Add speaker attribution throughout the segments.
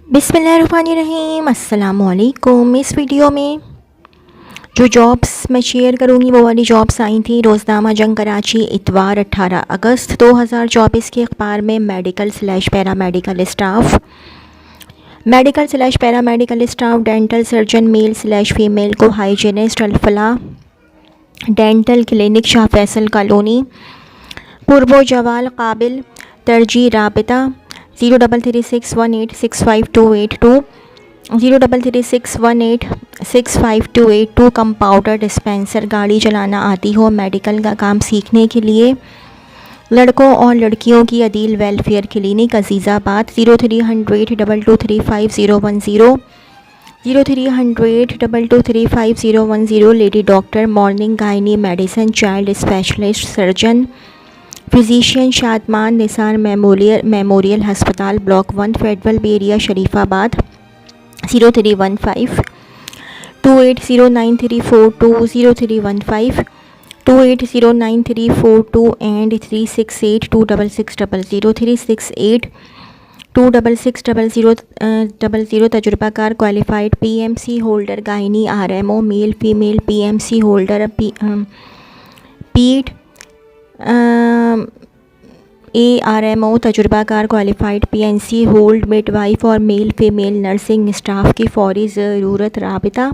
Speaker 1: बिस्मिल्लाहिर्रहमानिर्रहीम, अस्सलामुअलैकुम। इस वीडियो में जो जॉब्स मैं शेयर करूंगी वो वाली जॉब्स आई थी रोज़नामा जंग कराची इतवार 18 अगस्त 2024 के अखबार में। Medical / paramedical staff, dental surgeon male / female को hygienist, Al Falah dental clinic, Shah Faisal colony, पुरबो जवाल, काबिल तरजीह राबिता 0336186528 0336186528 कंपाउंडर डिस्पेंसर। गाड़ी चलाना आती हो, मेडिकल का काम सीखने के लिए लड़कों और लड़कियों की Adeel welfare clinic Azizabad 0300223510 0300223510। Lady doctor, morning gynae medicine, child specialist, surgeon, physician, Shadman Nisar memorial हस्पताल, block 1, federal B area, Sharifabad 0315280934 0315280934 and 3682660 3682660 तजुर्बाकार qualified PMC holder, gynae RMO male female, PMC holder, पीड ARMO तजुर्बाकार क्वालिफाइड पीएनसी होल्ड मिडवाइफ और मेल फीमेल नर्सिंग स्टाफ की फौरी ज़रूरत। राबिता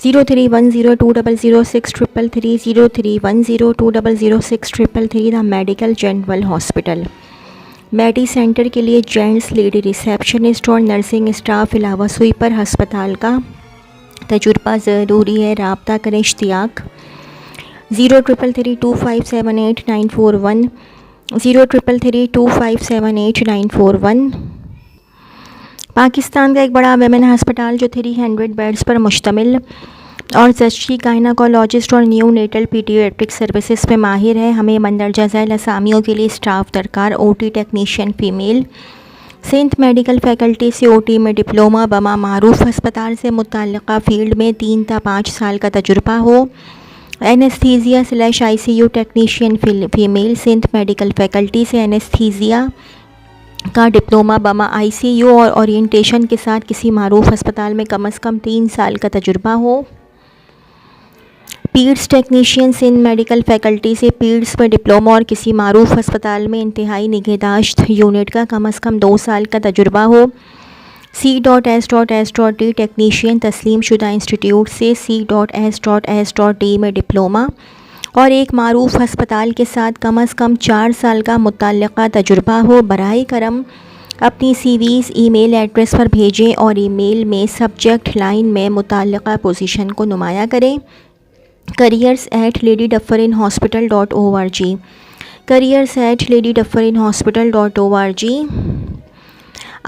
Speaker 1: 0310200633 0310200633। The medical general hospital medi centre के लिए जेंट्स, लेडी रिसेप्शनिस्ट और नर्सिंग स्टाफ अलावा स्वीपर हस्पताल का तजुर्बा ज़रूरी है। राब्ता करें इश्तियाक 0333257891 0333257891। पाकिस्तान का एक बड़ा वेमेन हस्पताल जो 300 बेड्स पर मुश्तमिल और जस्टी गायनाकोलॉजिस्ट और न्यू नेटल पीडियाट्रिक सर्विसेज में माहिर है। हमें मंदरजा झैल असामियों के लिए स्टाफ दरकार। OT technician female, Sindh medical faculty से ओटी में डिप्लोमा, बमा मारूफ अस्पताल से मुतल्लिका फील्ड में 3 से 5 साल का तजुर्बा हो। Anaesthesia / ICU technician female, Sindh medical faculty से एनेस्थीसिया का डिप्लोमा, बमा ICU और ओरिएंटेशन के साथ किसी मारूफ अस्पताल में कम से कम 3 साल का तजुर्बा हो। Peds technician, Sindh medical faculty से पीड्स पर डिप्लोमा और किसी मारूफ अस्पताल में इंतहाई निगहदाश्त यूनिट का कम से कम 2 साल का तजुर्बा हो। C.S.S.D टेक्नीशियन, तस्लीम शुदा इंस्टीट्यूट से C.S.S.D में डिप्लोमा और एक मारूफ अस्पताल के साथ कम से कम 4 साल का मुतल्लिका तजुर्बा हो। बराए करम अपनी CVs ईमेल एड्रेस पर भेजें और ईमेल में सब्जेक्ट लाइन में मुतल्लिका पोजीशन को नुमाया करें। careers@ladydufferinhospital.org careers@ladydufferinhospital.org।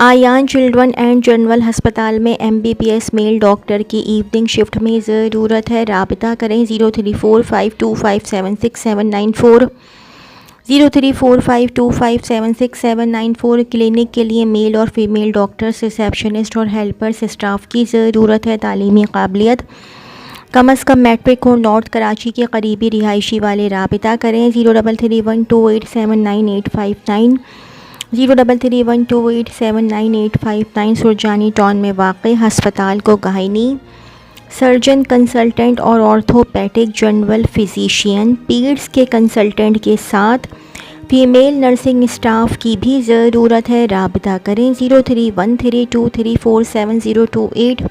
Speaker 1: Ayaan children and general हस्पताल में MBBS मेल डॉक्टर की इवनिंग शिफ्ट में ज़रूरत है। राबिता करें 034525769794 034525769794। क्लिनिक के लिए मेल और फीमेल डॉक्टर्स, रिसेप्शनिस्ट और हेल्पर्स स्टाफ की ज़रूरत है। तालीमी काबिलियत कम से कम मैट्रिक हो। नॉर्थ कराची के करीबी रिहायशी वाले राबिता करें 033128799859 033128799859। सुरजानी टाउन में वाक़ई हस्पताल को गायनी सर्जन, कंसल्टेंट और ऑर्थोपेडिक जनरल फिजिशियन, पीड्स के कंसल्टेंट के साथ फीमेल नर्सिंग स्टाफ की भी ज़रूरत है। राबिता करें 0313234708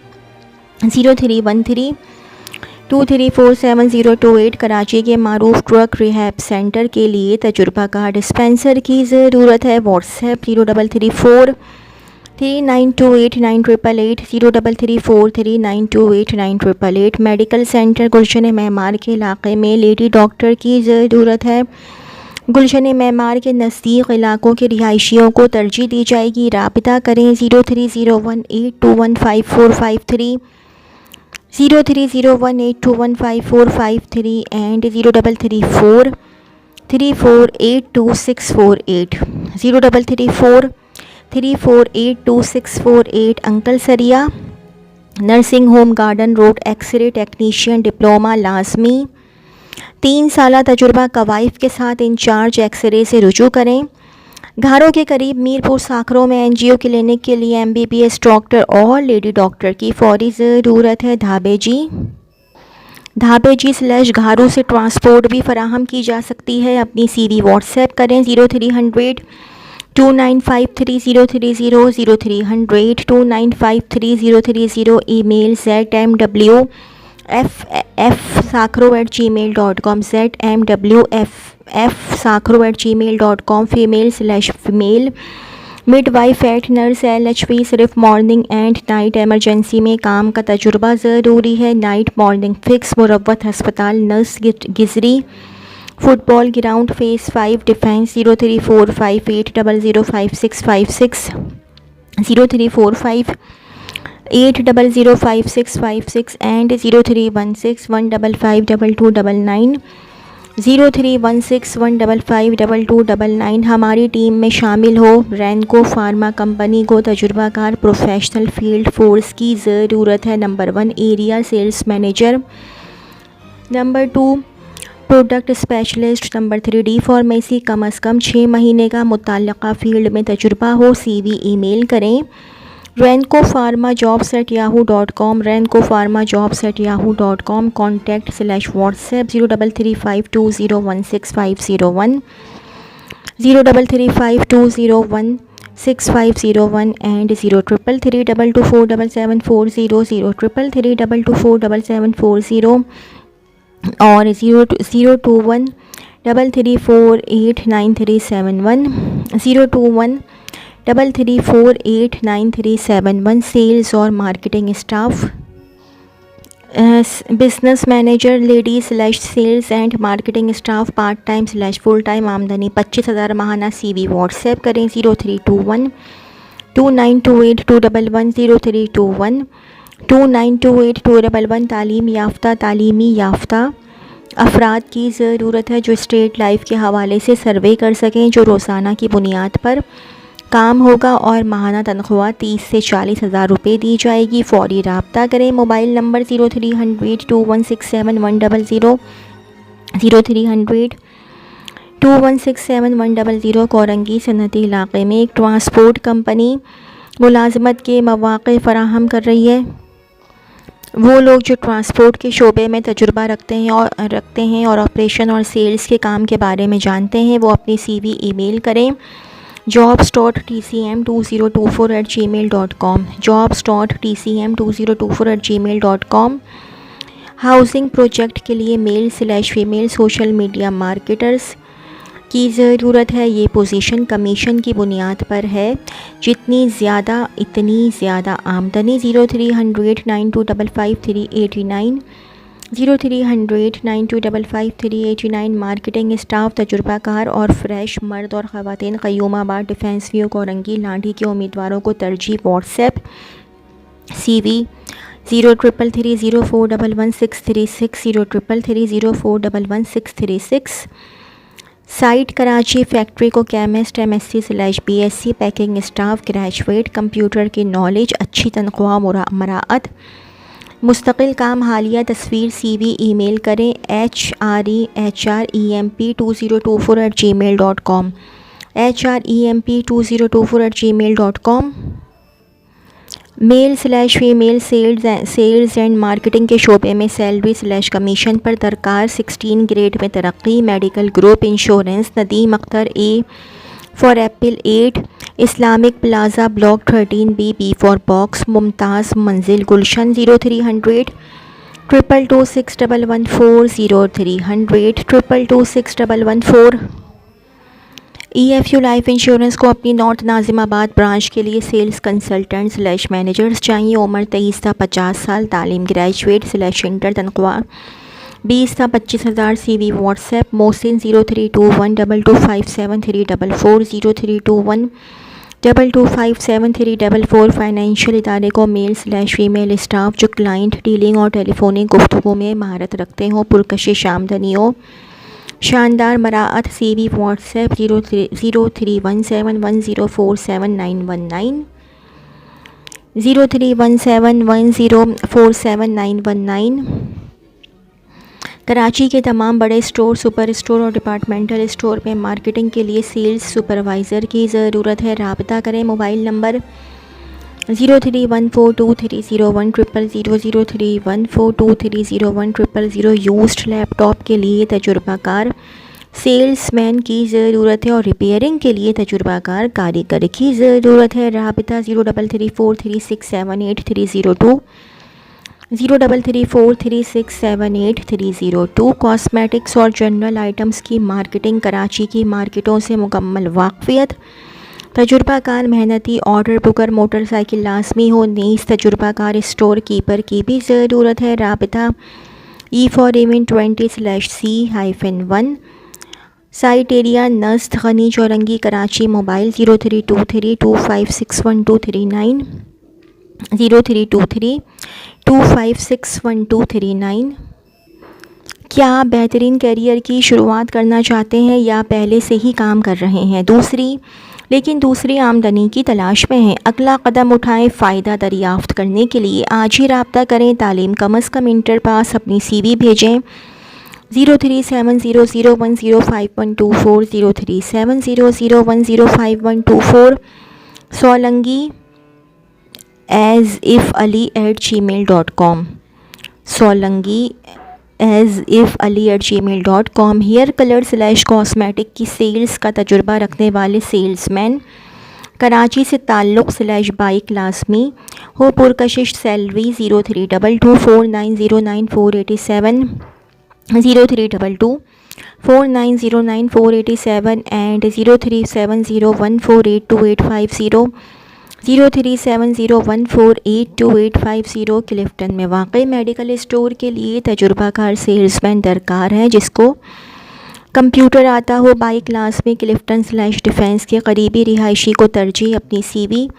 Speaker 1: 0313234708। कराची के मारूफ ड्रग रिहैब सेंटर के लिए तजुर्बाकार डिस्पेंसर की ज़रूरत है। व्हाट्सएप 033439289888 033439289888। मेडिकल सेंटर गुलशन मेमार के इलाके में लेडी डॉक्टर की ज़रूरत है। गुलशन मेमार के नज़दीक इलाकों के रिहायशियों को तरजीह दी जाएगी। राबिता करें 0301821545 0301821545 and 0334348264 0334348264। Anklesaria nursing home, garden road, xray technician diploma लाजमी। 3 साल तजुर्बा कवाइफ के साथ इंचार्ज एक्सरे से रुजू करें। घारों के करीब मीरपुर साखरों में एनजीओ क्लिनिक के लिए एमबीबीएस डॉक्टर और लेडी डॉक्टर की फौरी ज़रूरत है। ढाबे जी / घारों से ट्रांसपोर्ट भी फराहम की जा सकती है। अपनी सीवी व्हाट्सएप करें 0300 2953 030 0300 2953 030। Email zmwffsakro@gmail.com zmwffsakro@gmail.com। Female midwife at nurse LHV। सिर्फ मॉर्निंग एंड नाइट इमरजेंसी में काम का तजुर्बा ज़रूरी है। नाइट मॉर्निंग फिक्स मुरव्वत अस्पताल nurse Gizri football ground face 5 defence 034580055656 034580055656 and 0316155299 0316155299। हमारी टीम में शामिल हो। रैनको फार्मा कंपनी को तजुर्बाकार प्रोफेशनल फील्ड फोर्स की ज़रूरत है। Number 1 area sales manager, number 2 product specialist, number 3 D pharmacy. कम अज़ कम 6 महीने का मुतल्लिक़ा फील्ड में तजुर्बा हो। CV ईमेल करें rencofarmajobs@yahoo.com rencofarmajobs@yahoo.com। Contact /WhatsApp 0335201650 0335201650 and 0333224740 0333224740 और 02133489371 02133489371। सेल्स और marketing staff, business manager lady / sales and marketing staff part time / full time. आमदनी 25,000 माहाना। CV व्हाट्सएप करें 0321 2928 211 0321 2928 211। तालीमी याफ्ता अफराद की ज़रूरत है जो स्टेट लाइफ के हवाले से सर्वे कर सकें, जो रोज़ाना की बुनियाद पर काम होगा और माहाना तनख्वाह 30 से 40,000 रुपये दी जाएगी। फौरी राब्ता करें। Mobile number 0300 2167 100 0300 2167 100। कोरंगी सनती इलाक़े में एक ट्रांसपोर्ट कंपनी मुलाजमत के मौक़े फ़राहम कर रही है। वो लोग जो ट्रांसपोर्ट के शोबे में तजुर्बा रखते हैं और ऑपरेशन और सेल्स के काम के बारे में जानते हैं, वो अपनी CV ईमेल करें jobs.tcm2024@gmail.com jobs.tcm2024@gmail.com। हाउसिंग प्रोजेक्ट के लिए male / female social media marketers की ज़रूरत है। ये पोजीशन कमीशन की बुनियाद पर है, जितनी ज़्यादा इतनी ज़्यादा आमदनी। 0300 9255 389 0300 389। मार्केटिंग स्टाफ तजुर्बाकार और फ्रेश मर्द और ख़वातीन। क़य्यूमाबाद डिफेंस व्यू कोरंगी लाठी के उम्मीदवारों को तरजीह। WhatsApp CV 0333041166 0333041166। Site Karachi factory को chemist MSc / BSc packing staff graduate computer की नॉलेज अच्छी तनख्वाह मराअत मुस्तकिल काम हालिया तस्वीर। CV ईमेल करें HREMP2024@gmail.com HREMP2024@gmail.com। Male / female sales and marketing के शोबे में सैलरी / कमीशन पर दरकार। 16 ग्रेड में तरक्की। Medical group insurance. Nadeem Akhtar A for Apple 8 Islamic plaza block 13B B for box Mumtaz मंजिल गुलशन। 0300 222 6114 0300 222 6114। EFU लाइफ इंश्योरेंस को अपनी नॉर्थ नाजिमाबाद ब्रांच के लिए सेल्स कंसल्टेंट / मैनेजर्स चाहिए। उम्र 23 से 50 साल। तालीम ग्रेजुएट / इंटर। तनख्वाह 20 से 25,000। CV WhatsApp Mohsin 0321 2257 344 0321 2257 344। फाइनेंशियल इदारे को मेल / फीमेल स्टाफ जो क्लाइंट डीलिंग और टेलीफोनिक गुफ्तगू में महारत रखते हों, पुरकशिश आमदनी हो, शानदार मराअत। CV WhatsApp 0317104791 0317104791। कराची के तमाम बड़े स्टोर, सुपर स्टोर और डिपार्टमेंटल स्टोर में मार्केटिंग के लिए सेल्स सुपरवाइज़र की ज़रूरत है। राब्ता करें मोबाइल नंबर 0314230100, 0314230100। यूज्ड लैपटॉप के लिए तजुर्बाकार सेल्समैन की ज़रूरत है और रिपेयरिंग के लिए तजुर्बाकार कारीगर की ज़रूरत है। राब्ता 0334367830 0334367830। कॉस्मेटिक्स और जनरल आइटम्स की मार्केटिंग कराची की मार्केटों से मुकम्मल वाकफियत, तजुर्बाकार मेहनती ऑर्डर बुकर, मोटरसाइकिल लाजमी हो, नीस तजुर्बाकार स्टोर कीपर की भी ज़रूरत है। राब्ता E4A20/C-1 साइट एरिया नस्त गनी चौरंगी कराची। मोबाइल 0323256139, 0323256139। क्या आप बेहतरीन करियर की शुरुआत करना चाहते हैं या पहले से ही काम कर रहे हैं लेकिन दूसरी आमदनी की तलाश में हैं? अगला कदम उठाएं। फ़ायदा दरियाफ्त करने के लिए आज ही रब्ता करें। तालीम कम अज़ कम इंटर पास, अपनी CV भेजें 037001051240, 037001051240। Solangi asifali@gmail.com, Solangi asifali@gmail.com। Hair colour / cosmetic की सेल्स का तजुर्बा रखने वाले सेल्समैन कराची से ताल्लुक़ / बाइक लाजमी हो। पुरकशिश सैलरी 032249099487, 032249099487 एंड 0370148280, 0370148280। क्लिफ्टन में वाक़ई मेडिकल स्टोर के लिए तजुर्बाकार सेल्समैन दरकार है जिसको कंप्यूटर आता हो। बाइक लाजमी। क्लिफ्टन / डिफेंस के करीबी रिहायशी को तरजीह। अपनी CV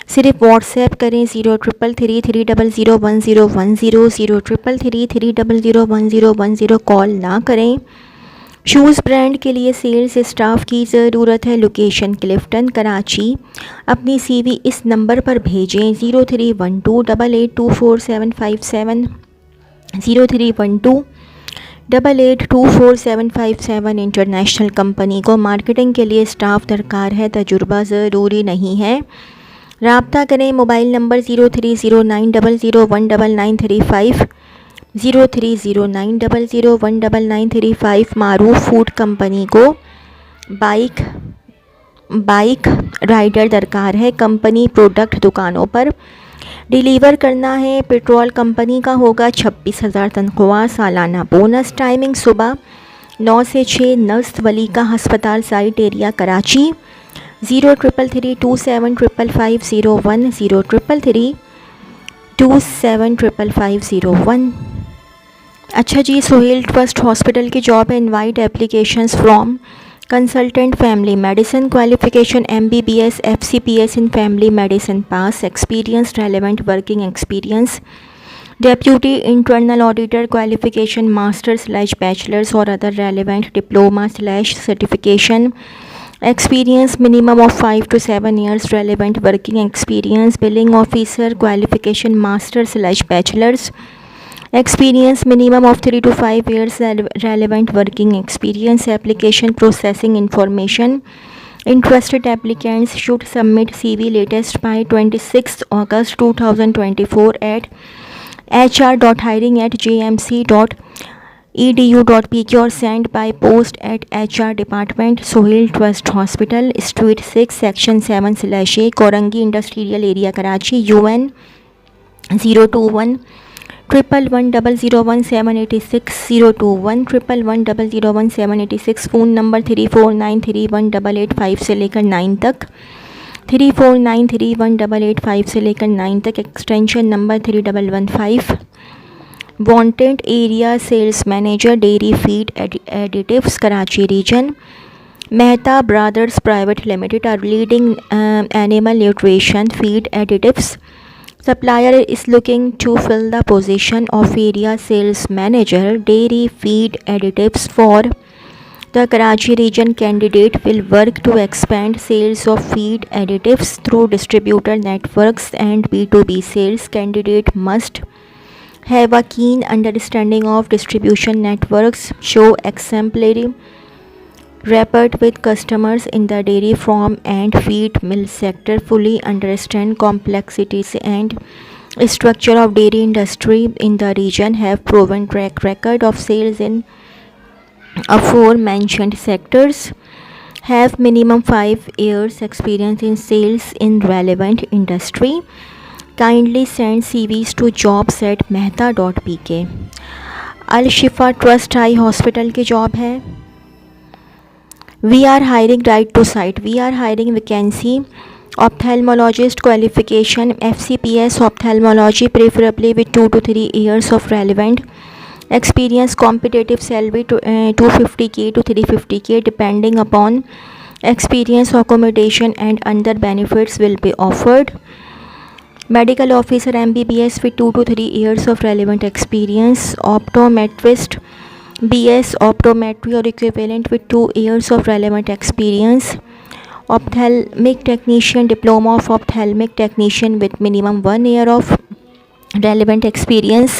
Speaker 1: सिर्फ व्हाट्सएप करें 0333001010, 0333001010। कॉल ना करें। शूज़ ब्रांड के लिए सेल्स स्टाफ की ज़रूरत है। लोकेशन क्लिफ्टन कराची। अपनी CV इस नंबर पर भेजें 031288245757, 031288245757। इंटरनेशनल कंपनी को मार्केटिंग के लिए स्टाफ दरकार है, तजुर्बा ज़रूरी नहीं है। राब्ता करें मोबाइल नंबर 030900199935, 030900199935। मारूफ फूड कंपनी को बाइक राइडर दरकार है। कंपनी प्रोडक्ट दुकानों पर डिलीवर करना है। पेट्रोल कंपनी का होगा। 26,000 तनख्वाह, सालाना बोनस। टाइमिंग सुबह 9 से 6। नस्त वली का हस्पताल साइट एरिया कराची। 0333275501, 0333275501। अच्छा जी, सोहेल ट्रस्ट हॉस्पिटल की जॉब है। Invite applications from consultant family medicine, qualification MBBS FCPS in family medicine pass, experience relevant working experience, deputy internal auditor qualification masters / bachelors और other relevant diploma / certification, experience minimum of 5 to 7 years, relevant working experience, billing officer qualification master / bachelor's, experience minimum of 3 to 5 years, relevant working experience. Application processing information. Interested applicants should submit CV latest by 26th August 2024 at hr.hiring@jmc.edu.pk or sent by post at HR Department, Sohail Trust Hospital, Street 6, Section 7/A, Korangi Industrial Area, Karachi, UN 021-111-001-786, 021-111-001-786। Phone number 34931885 से लेकर 9 तक, 34931885 से लेकर 9 तक। Extension number 3115। Wanted area sales manager, dairy feed additives, Karachi region. Mehta brothers private limited are leading animal nutrition feed additives supplier is looking to fill the position of area sales manager, dairy feed additives for the Karachi region. Candidate will work to expand sales of feed additives through distributor networks and B2B sales. Candidate must have a keen understanding of distribution networks, show exemplary rapport with customers in the dairy farm and feed mill sector, fully understand complexities and structure of dairy industry in the region, have proven track record of sales in aforementioned sectors, have minimum 5 years experience in sales in relevant industry. Kindly send CVs to jobs@mehta.pk. Al Shifa trust eye hospital की job है. We are hiring right to sight. We are hiring vacancy ophthalmologist qualification FCPS ophthalmology, preferably with 2 to 3 years of relevant experience. Competitive salary to 250k to 350k depending upon experience. Accommodation and other benefits will be offered. Medical officer MBBS with 2 to 3 years of relevant experience. Optometrist BS optometry or equivalent with 2 years of relevant experience. Ophthalmic technician diploma of ophthalmic technician with minimum 1 year of relevant experience.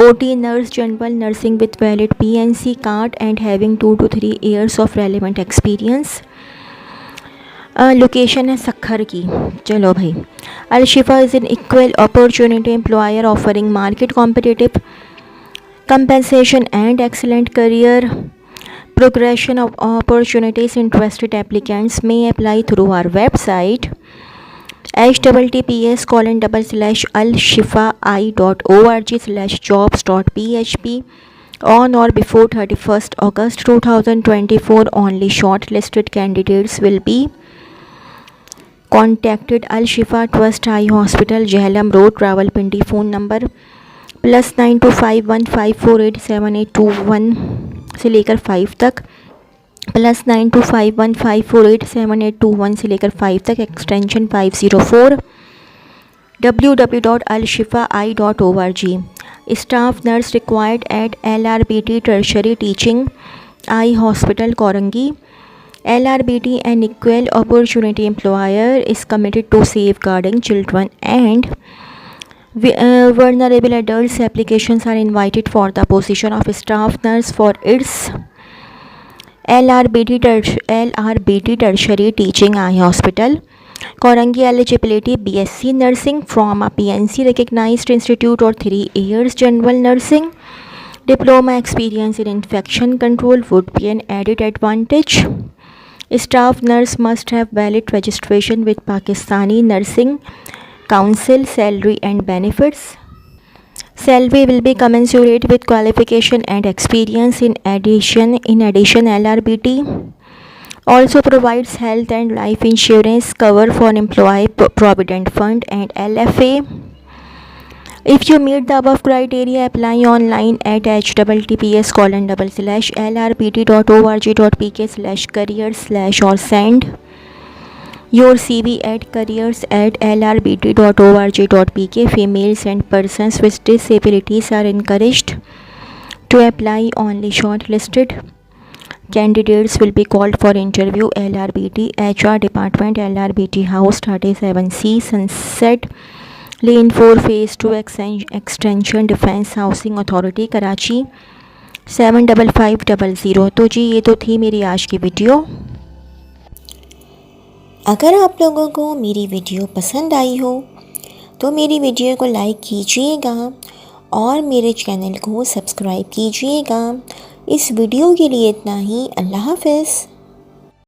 Speaker 1: OT nurse general nursing with valid PNC card and having 2 to 3 years of relevant experience. Location है सखर की. चलो भाई. अल शिफा is an equal opportunity employer offering market competitive compensation and excellent career progression of opportunities. Interested applicants may apply through our website https://alshifai.org/jobs.php on or before 31st August 2024. Only shortlisted candidates will be contacted. Al Shifa Trust Eye Hospital, Jhelum Road, Rawalpindi. Phone number +9251548781 से लेकर 5 तक, +9251548781 से लेकर 5 तक, extension 504. www.alshifai.org. Staff nurse required at LRBT tertiary teaching eye hospital Korangi. LRBT an equal opportunity employer is committed to safeguarding children and vulnerable adults. Applications are invited for the position of staff nurse for its LRBT tertiary teaching eye hospital Korangi. Eligibility BSc nursing from a PNC recognized institute or 3 years general nursing. Diploma experience in infection control would be an added advantage. Staff nurse must have valid registration with Pakistani Nursing Council. Salary and benefits. Salary will be commensurate with qualification and experience. In addition, LRBT also provides health and life insurance cover for employee provident fund and LFA. If you meet the above criteria, apply online at https://lrbt.org.pk/careers/ or send your CV at careers@lrbt.org.pk. Females and persons with disabilities are encouraged to apply. Only shortlisted candidates will be called for interview. LRBT HR Department, LRBT House, 37C, Sunset Lane 4, Phase 2, Extension, Defence Housing Authority, Karachi 75500. तो जी ये तो थी मेरी आज की video.
Speaker 2: अगर आप लोगों को मेरी वीडियो पसंद आई हो तो मेरी वीडियो को लाइक कीजिएगा और मेरे चैनल को सब्सक्राइब कीजिएगा. इस वीडियो के लिए इतना ही. अल्लाह हाफ़िज़.